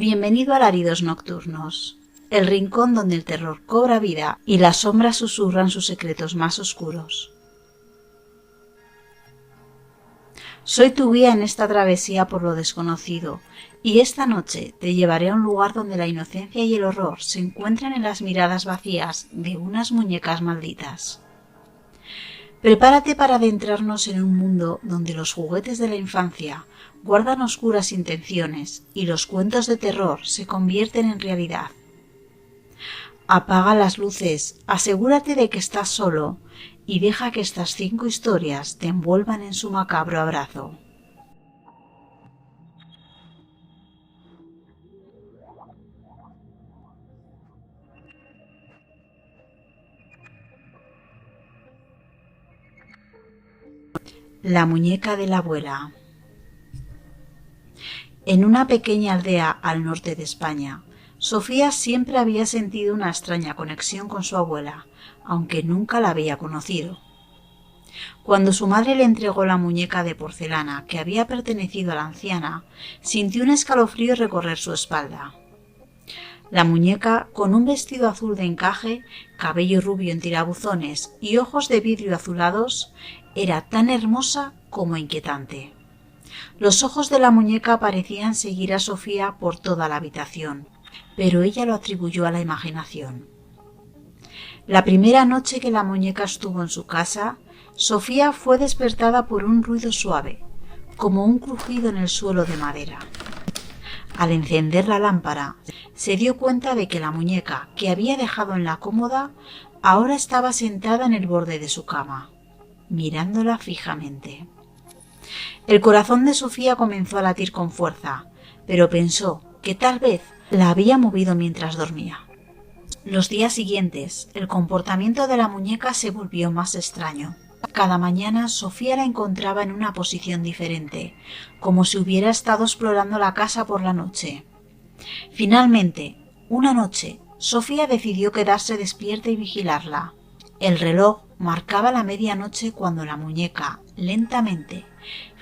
Bienvenido a Alaridos Nocturnos, el rincón donde el terror cobra vida y las sombras susurran sus secretos más oscuros. Soy tu guía en esta travesía por lo desconocido, y esta noche te llevaré a un lugar donde la inocencia y el horror se encuentran en las miradas vacías de unas muñecas malditas. Prepárate para adentrarnos en un mundo donde los juguetes de la infancia guardan oscuras intenciones y los cuentos de terror se convierten en realidad. Apaga las luces, asegúrate de que estás solo y deja que estas 5 historias te envuelvan en su macabro abrazo. La muñeca de la abuela. En una pequeña aldea al norte de España, Sofía siempre había sentido una extraña conexión con su abuela, aunque nunca la había conocido. Cuando su madre le entregó la muñeca de porcelana que había pertenecido a la anciana, sintió un escalofrío recorrer su espalda. La muñeca, con un vestido azul de encaje, cabello rubio en tirabuzones y ojos de vidrio azulados, era tan hermosa como inquietante. Los ojos de la muñeca parecían seguir a Sofía por toda la habitación, pero ella lo atribuyó a la imaginación. La primera noche que la muñeca estuvo en su casa, Sofía fue despertada por un ruido suave, como un crujido en el suelo de madera. Al encender la lámpara, se dio cuenta de que la muñeca que había dejado en la cómoda ahora estaba sentada en el borde de su cama, mirándola fijamente. El corazón de Sofía comenzó a latir con fuerza, pero pensó que tal vez la había movido mientras dormía. Los días siguientes, el comportamiento de la muñeca se volvió más extraño. Cada mañana Sofía la encontraba en una posición diferente, como si hubiera estado explorando la casa por la noche. Finalmente, una noche, Sofía decidió quedarse despierta y vigilarla. El reloj marcaba la medianoche cuando la muñeca, lentamente,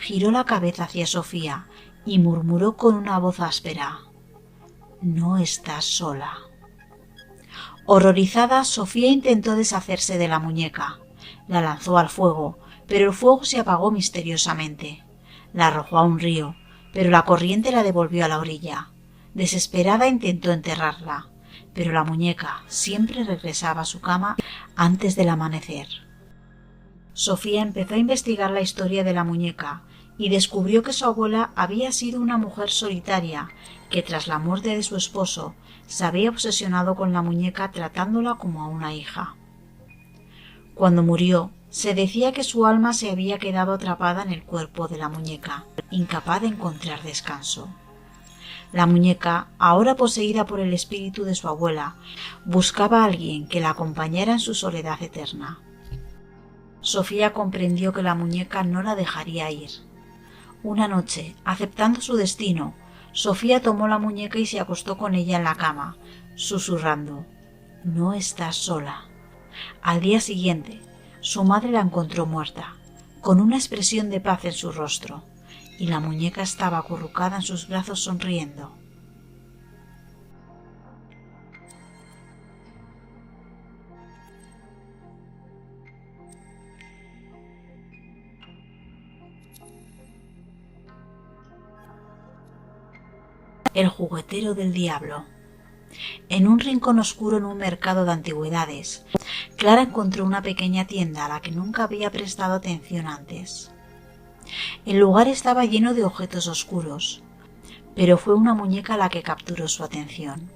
giró la cabeza hacia Sofía y murmuró con una voz áspera: «No estás sola». Horrorizada, Sofía intentó deshacerse de la muñeca. La lanzó al fuego, pero el fuego se apagó misteriosamente. La arrojó a un río, pero la corriente la devolvió a la orilla. Desesperada intentó enterrarla, pero la muñeca siempre regresaba a su cama antes del amanecer. Sofía empezó a investigar la historia de la muñeca y descubrió que su abuela había sido una mujer solitaria que tras la muerte de su esposo se había obsesionado con la muñeca tratándola como a una hija. Cuando murió, se decía que su alma se había quedado atrapada en el cuerpo de la muñeca, incapaz de encontrar descanso. La muñeca, ahora poseída por el espíritu de su abuela, buscaba a alguien que la acompañara en su soledad eterna. Sofía comprendió que la muñeca no la dejaría ir. Una noche, aceptando su destino, Sofía tomó la muñeca y se acostó con ella en la cama, susurrando: «No estás sola». Al día siguiente, su madre la encontró muerta, con una expresión de paz en su rostro, y la muñeca estaba acurrucada en sus brazos sonriendo. El juguetero del diablo. En un rincón oscuro en un mercado de antigüedades, Clara encontró una pequeña tienda a la que nunca había prestado atención antes. El lugar estaba lleno de objetos oscuros, pero fue una muñeca la que capturó su atención.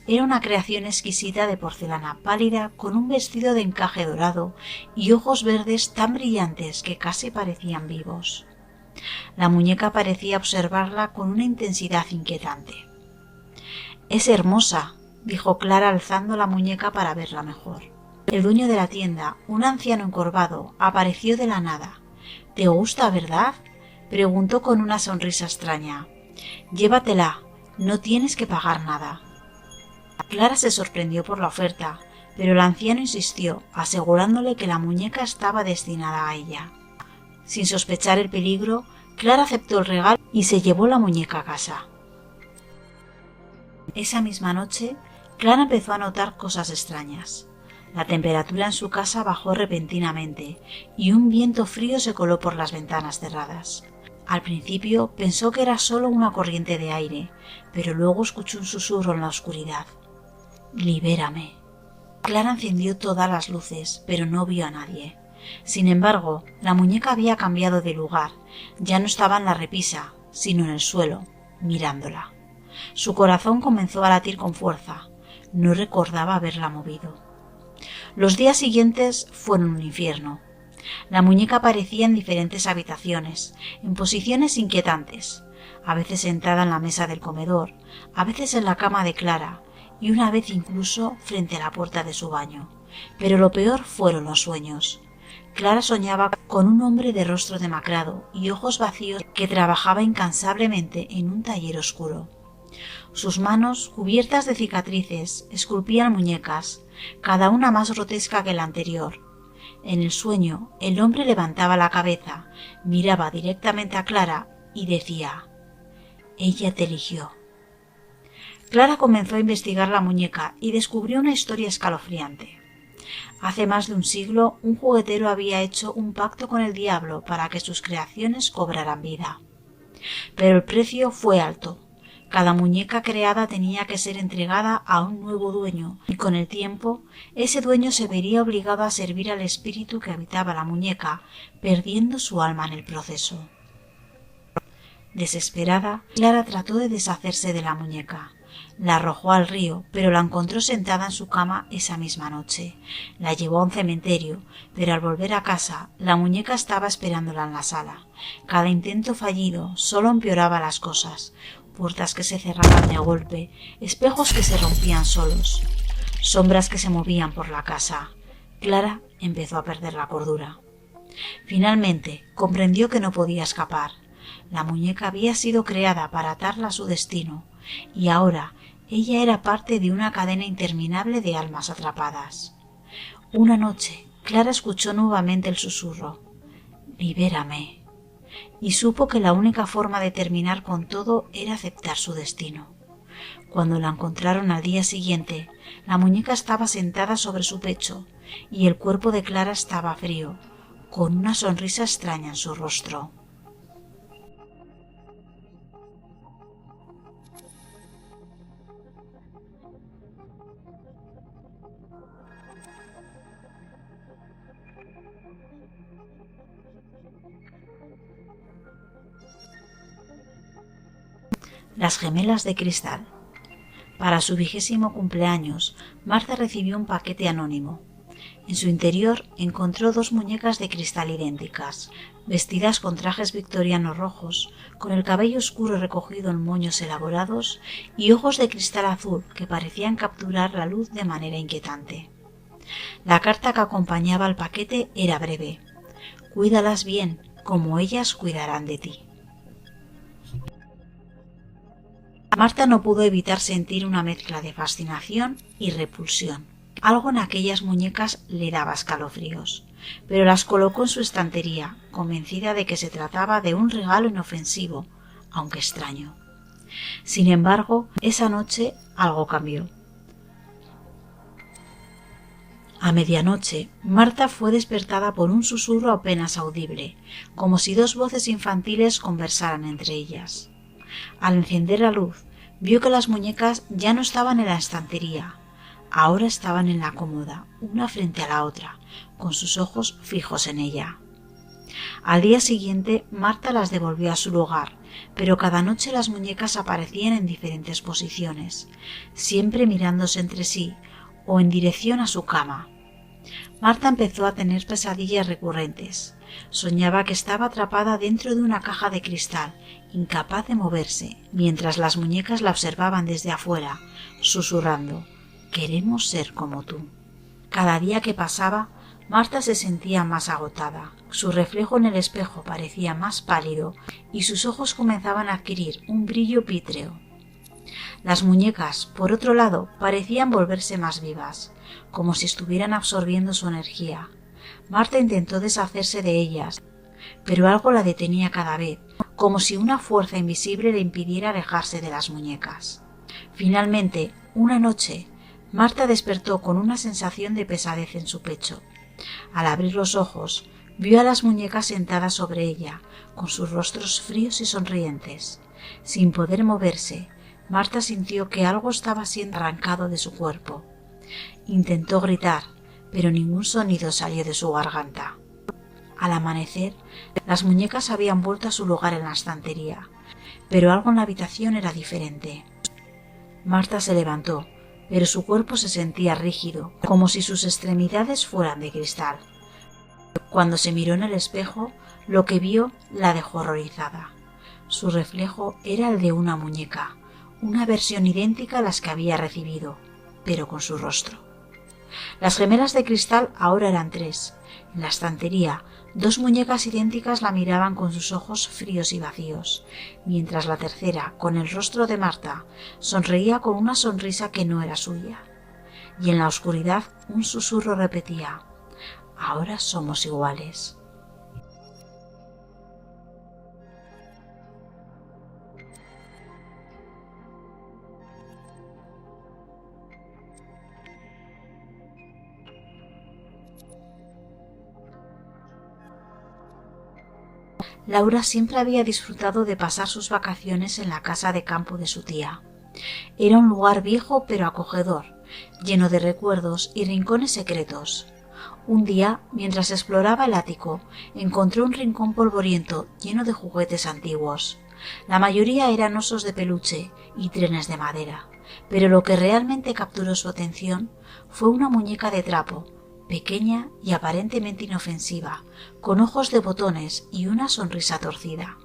Era una creación exquisita de porcelana pálida con un vestido de encaje dorado y ojos verdes tan brillantes que casi parecían vivos. La muñeca parecía observarla con una intensidad inquietante. «Es hermosa», dijo Clara alzando la muñeca para verla mejor. El dueño de la tienda, un anciano encorvado, apareció de la nada. «¿Te gusta, verdad?», preguntó con una sonrisa extraña. «Llévatela, no tienes que pagar nada». Clara se sorprendió por la oferta, pero el anciano insistió, asegurándole que la muñeca estaba destinada a ella. Sin sospechar el peligro, Clara aceptó el regalo y se llevó la muñeca a casa. Esa misma noche, Clara empezó a notar cosas extrañas. La temperatura en su casa bajó repentinamente y un viento frío se coló por las ventanas cerradas. Al principio pensó que era solo una corriente de aire, pero luego escuchó un susurro en la oscuridad. «Libérame». Clara encendió todas las luces, pero no vio a nadie. Sin embargo, la muñeca había cambiado de lugar. Ya no estaba en la repisa, sino en el suelo, mirándola. Su corazón comenzó a latir con fuerza. No recordaba haberla movido. Los días siguientes fueron un infierno. La muñeca aparecía en diferentes habitaciones, en posiciones inquietantes, a veces sentada en la mesa del comedor, a veces en la cama de Clara y una vez incluso frente a la puerta de su baño. Pero lo peor fueron los sueños. Clara soñaba con un hombre de rostro demacrado y ojos vacíos que trabajaba incansablemente en un taller oscuro. Sus manos, cubiertas de cicatrices, esculpían muñecas, cada una más grotesca que la anterior. En el sueño, el hombre levantaba la cabeza, miraba directamente a Clara y decía: «Ella te eligió». Clara comenzó a investigar la muñeca y descubrió una historia escalofriante. Hace más de un siglo, un juguetero había hecho un pacto con el diablo para que sus creaciones cobraran vida. Pero el precio fue alto. Cada muñeca creada tenía que ser entregada a un nuevo dueño, y con el tiempo, ese dueño se vería obligado a servir al espíritu que habitaba la muñeca, perdiendo su alma en el proceso. Desesperada, Clara trató de deshacerse de la muñeca. La arrojó al río, pero la encontró sentada en su cama esa misma noche. La llevó a un cementerio, pero al volver a casa, la muñeca estaba esperándola en la sala. Cada intento fallido solo empeoraba las cosas. Puertas que se cerraban de golpe, espejos que se rompían solos, sombras que se movían por la casa. Clara empezó a perder la cordura. Finalmente comprendió que no podía escapar. La muñeca había sido creada para atarla a su destino, y ahora ella era parte de una cadena interminable de almas atrapadas. Una noche, Clara escuchó nuevamente el susurro: «Libérame», y supo que la única forma de terminar con todo era aceptar su destino. Cuando la encontraron al día siguiente, la muñeca estaba sentada sobre su pecho y el cuerpo de Clara estaba frío, con una sonrisa extraña en su rostro. Las gemelas de cristal. Para su 20º cumpleaños, Martha recibió un paquete anónimo. En su interior encontró 2 muñecas de cristal idénticas, vestidas con trajes victorianos rojos, con el cabello oscuro recogido en moños elaborados y ojos de cristal azul que parecían capturar la luz de manera inquietante. La carta que acompañaba al paquete era breve: «Cuídalas bien, como ellas cuidarán de ti». Martha no pudo evitar sentir una mezcla de fascinación y repulsión. Algo en aquellas muñecas le daba escalofríos, pero las colocó en su estantería, convencida de que se trataba de un regalo inofensivo, aunque extraño. Sin embargo, esa noche algo cambió. A medianoche, Martha fue despertada por un susurro apenas audible, como si 2 voces infantiles conversaran entre ellas. Al encender la luz, vio que las muñecas ya no estaban en la estantería. Ahora estaban en la cómoda, una frente a la otra, con sus ojos fijos en ella. Al día siguiente, Martha las devolvió a su lugar, pero cada noche las muñecas aparecían en diferentes posiciones, siempre mirándose entre sí o en dirección a su cama. Martha empezó a tener pesadillas recurrentes. Soñaba que estaba atrapada dentro de una caja de cristal, incapaz de moverse, mientras las muñecas la observaban desde afuera, susurrando: «Queremos ser como tú». Cada día que pasaba, Martha se sentía más agotada. Su reflejo en el espejo parecía más pálido y sus ojos comenzaban a adquirir un brillo pítreo. Las muñecas, por otro lado, parecían volverse más vivas, como si estuvieran absorbiendo su energía. Martha intentó deshacerse de ellas, pero algo la detenía cada vez, como si una fuerza invisible le impidiera alejarse de las muñecas. Finalmente, una noche, Marta despertó con una sensación de pesadez en su pecho. Al abrir los ojos, vio a las muñecas sentadas sobre ella, con sus rostros fríos y sonrientes. Sin poder moverse, Marta sintió que algo estaba siendo arrancado de su cuerpo. Intentó gritar, pero ningún sonido salió de su garganta. Al amanecer, las muñecas habían vuelto a su lugar en la estantería, pero algo en la habitación era diferente. Marta se levantó, pero su cuerpo se sentía rígido, como si sus extremidades fueran de cristal. Cuando se miró en el espejo, lo que vio la dejó horrorizada. Su reflejo era el de una muñeca, una versión idéntica a las que había recibido, pero con su rostro. Las gemelas de cristal ahora eran 3. En la estantería, 2 muñecas idénticas la miraban con sus ojos fríos y vacíos, mientras la tercera, con el rostro de Marta, sonreía con una sonrisa que no era suya. Y en la oscuridad un susurro repetía: «Ahora somos iguales». Laura siempre había disfrutado de pasar sus vacaciones en la casa de campo de su tía. Era un lugar viejo pero acogedor, lleno de recuerdos y rincones secretos. Un día, mientras exploraba el ático, encontró un rincón polvoriento lleno de juguetes antiguos. La mayoría eran osos de peluche y trenes de madera, pero lo que realmente capturó su atención fue una muñeca de trapo, pequeña y aparentemente inofensiva, con ojos de botones y una sonrisa torcida.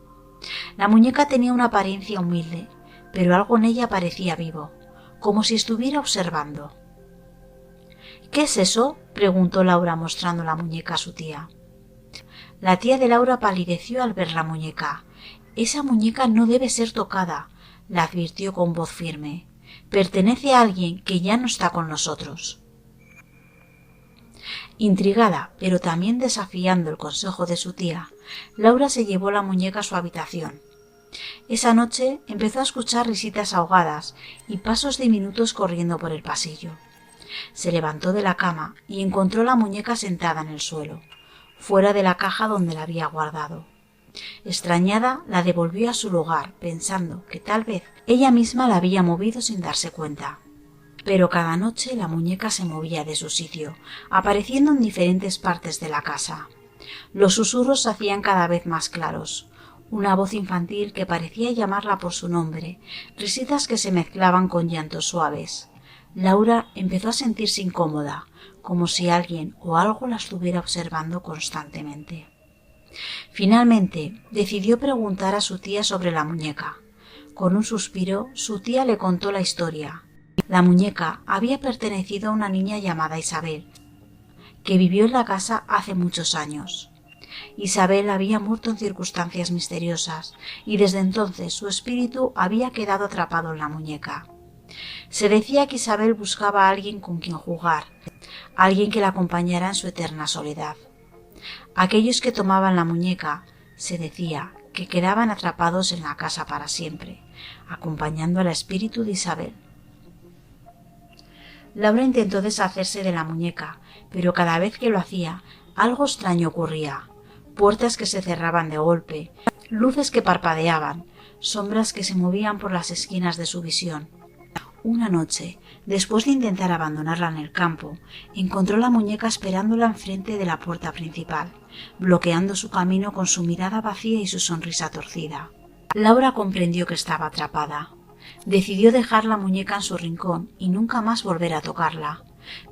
La muñeca tenía una apariencia humilde, pero algo en ella parecía vivo, como si estuviera observando. «¿Qué es eso?», preguntó Laura mostrando la muñeca a su tía. La tía de Laura palideció al ver la muñeca. «Esa muñeca no debe ser tocada», la advirtió con voz firme. «Pertenece a alguien que ya no está con nosotros». Intrigada, pero también desafiando el consejo de su tía, Laura se llevó la muñeca a su habitación. Esa noche empezó a escuchar risitas ahogadas y pasos diminutos corriendo por el pasillo. Se levantó de la cama y encontró la muñeca sentada en el suelo, fuera de la caja donde la había guardado. Extrañada, la devolvió a su lugar, pensando que tal vez ella misma la había movido sin darse cuenta. Pero cada noche la muñeca se movía de su sitio, apareciendo en diferentes partes de la casa. Los susurros se hacían cada vez más claros. Una voz infantil que parecía llamarla por su nombre, risitas que se mezclaban con llantos suaves. Laura empezó a sentirse incómoda, como si alguien o algo la estuviera observando constantemente. Finalmente, decidió preguntar a su tía sobre la muñeca. Con un suspiro, su tía le contó la historia. La muñeca había pertenecido a una niña llamada Isabel, que vivió en la casa hace muchos años. Isabel había muerto en circunstancias misteriosas y desde entonces su espíritu había quedado atrapado en la muñeca. Se decía que Isabel buscaba a alguien con quien jugar, alguien que la acompañara en su eterna soledad. Aquellos que tomaban la muñeca, se decía, que quedaban atrapados en la casa para siempre, acompañando al espíritu de Isabel. Laura intentó deshacerse de la muñeca, pero cada vez que lo hacía, algo extraño ocurría. Puertas que se cerraban de golpe, luces que parpadeaban, sombras que se movían por las esquinas de su visión. Una noche, después de intentar abandonarla en el campo, encontró la muñeca esperándola enfrente de la puerta principal, bloqueando su camino con su mirada vacía y su sonrisa torcida. Laura comprendió que estaba atrapada. Decidió dejar la muñeca en su rincón y nunca más volver a tocarla,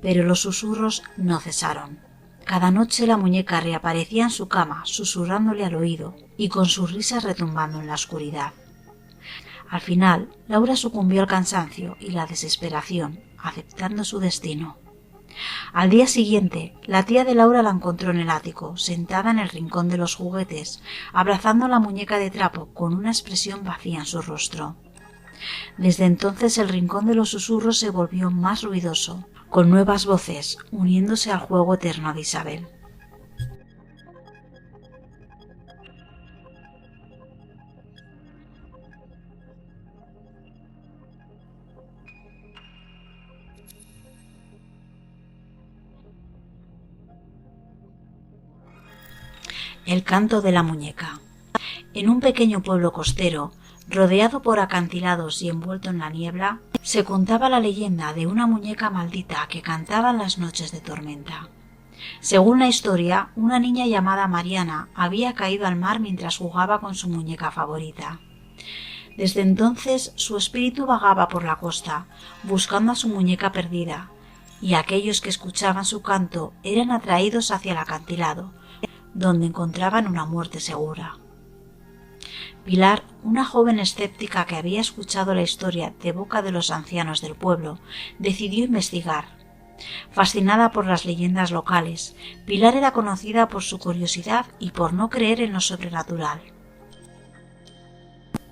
pero los susurros no cesaron. Cada noche la muñeca reaparecía en su cama, susurrándole al oído y con sus risas retumbando en la oscuridad. Al final, Laura sucumbió al cansancio y la desesperación, aceptando su destino. Al día siguiente, la tía de Laura la encontró en el ático, sentada en el rincón de los juguetes, abrazando la muñeca de trapo con una expresión vacía en su rostro. Desde entonces el rincón de los susurros se volvió más ruidoso, con nuevas voces uniéndose al juego eterno de Isabel. El canto de la muñeca. En un pequeño pueblo costero, rodeado por acantilados y envuelto en la niebla, se contaba la leyenda de una muñeca maldita que cantaba en las noches de tormenta. Según la historia, una niña llamada Mariana había caído al mar mientras jugaba con su muñeca favorita. Desde entonces su espíritu vagaba por la costa, buscando a su muñeca perdida, y aquellos que escuchaban su canto eran atraídos hacia el acantilado, donde encontraban una muerte segura. Pilar, una joven escéptica que había escuchado la historia de boca de los ancianos del pueblo, decidió investigar. Fascinada por las leyendas locales, Pilar era conocida por su curiosidad y por no creer en lo sobrenatural.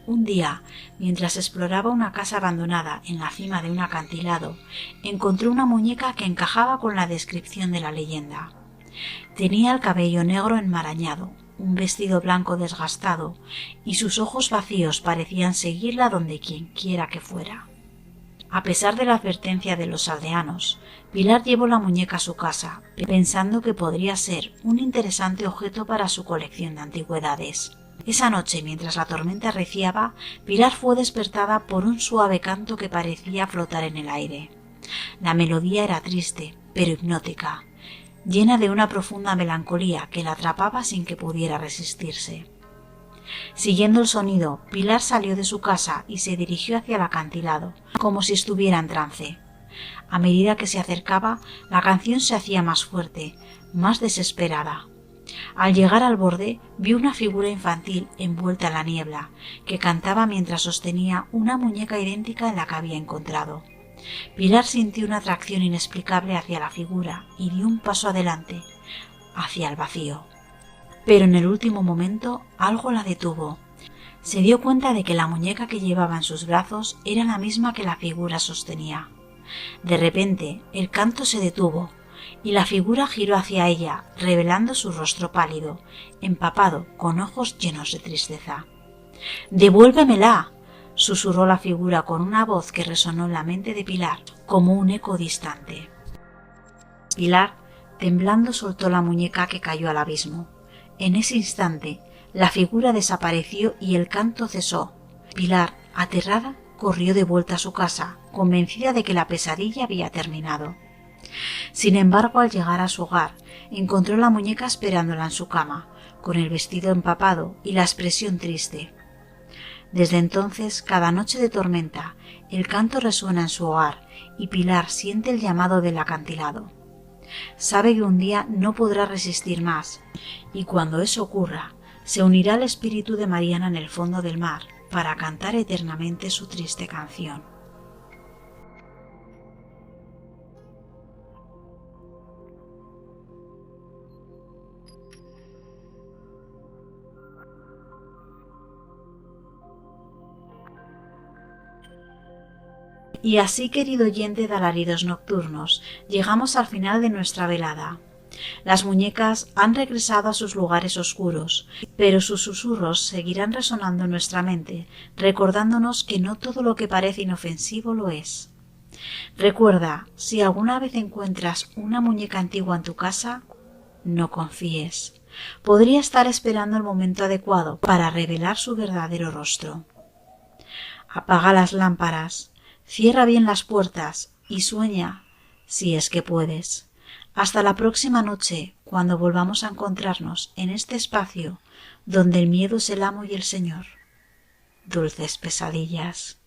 Un día, mientras exploraba una casa abandonada en la cima de un acantilado, encontró una muñeca que encajaba con la descripción de la leyenda. Tenía el cabello negro enmarañado, un vestido blanco desgastado, y sus ojos vacíos parecían seguirla donde quiera que fuera. A pesar de la advertencia de los aldeanos, Pilar llevó la muñeca a su casa, pensando que podría ser un interesante objeto para su colección de antigüedades. Esa noche, mientras la tormenta arreciaba, Pilar fue despertada por un suave canto que parecía flotar en el aire. La melodía era triste, pero hipnótica, llena de una profunda melancolía que la atrapaba sin que pudiera resistirse. Siguiendo el sonido, Pilar salió de su casa y se dirigió hacia el acantilado, como si estuviera en trance. A medida que se acercaba, la canción se hacía más fuerte, más desesperada. Al llegar al borde, vio una figura infantil envuelta en la niebla, que cantaba mientras sostenía una muñeca idéntica a la que había encontrado. Pilar sintió una atracción inexplicable hacia la figura y dio un paso adelante, hacia el vacío. Pero en el último momento algo la detuvo. Se dio cuenta de que la muñeca que llevaba en sus brazos era la misma que la figura sostenía. De repente, el canto se detuvo y la figura giró hacia ella, revelando su rostro pálido, empapado, con ojos llenos de tristeza. «¡Devuélvemela!», susurró la figura con una voz que resonó en la mente de Pilar como un eco distante. Pilar, temblando, soltó la muñeca que cayó al abismo. En ese instante, la figura desapareció y el canto cesó. Pilar, aterrada, corrió de vuelta a su casa, convencida de que la pesadilla había terminado. Sin embargo, al llegar a su hogar, encontró la muñeca esperándola en su cama, con el vestido empapado y la expresión triste. Desde entonces, cada noche de tormenta, el canto resuena en su hogar y Pilar siente el llamado del acantilado. Sabe que un día no podrá resistir más, y cuando eso ocurra, se unirá al espíritu de Mariana en el fondo del mar para cantar eternamente su triste canción. Y así, querido oyente de Alaridos Nocturnos, llegamos al final de nuestra velada. Las muñecas han regresado a sus lugares oscuros, pero sus susurros seguirán resonando en nuestra mente, recordándonos que no todo lo que parece inofensivo lo es. Recuerda, si alguna vez encuentras una muñeca antigua en tu casa, no confíes. Podría estar esperando el momento adecuado para revelar su verdadero rostro. Apaga las lámparas. Cierra bien las puertas y sueña, si es que puedes. Hasta la próxima noche, cuando volvamos a encontrarnos en este espacio donde el miedo es el amo y el señor. Dulces pesadillas.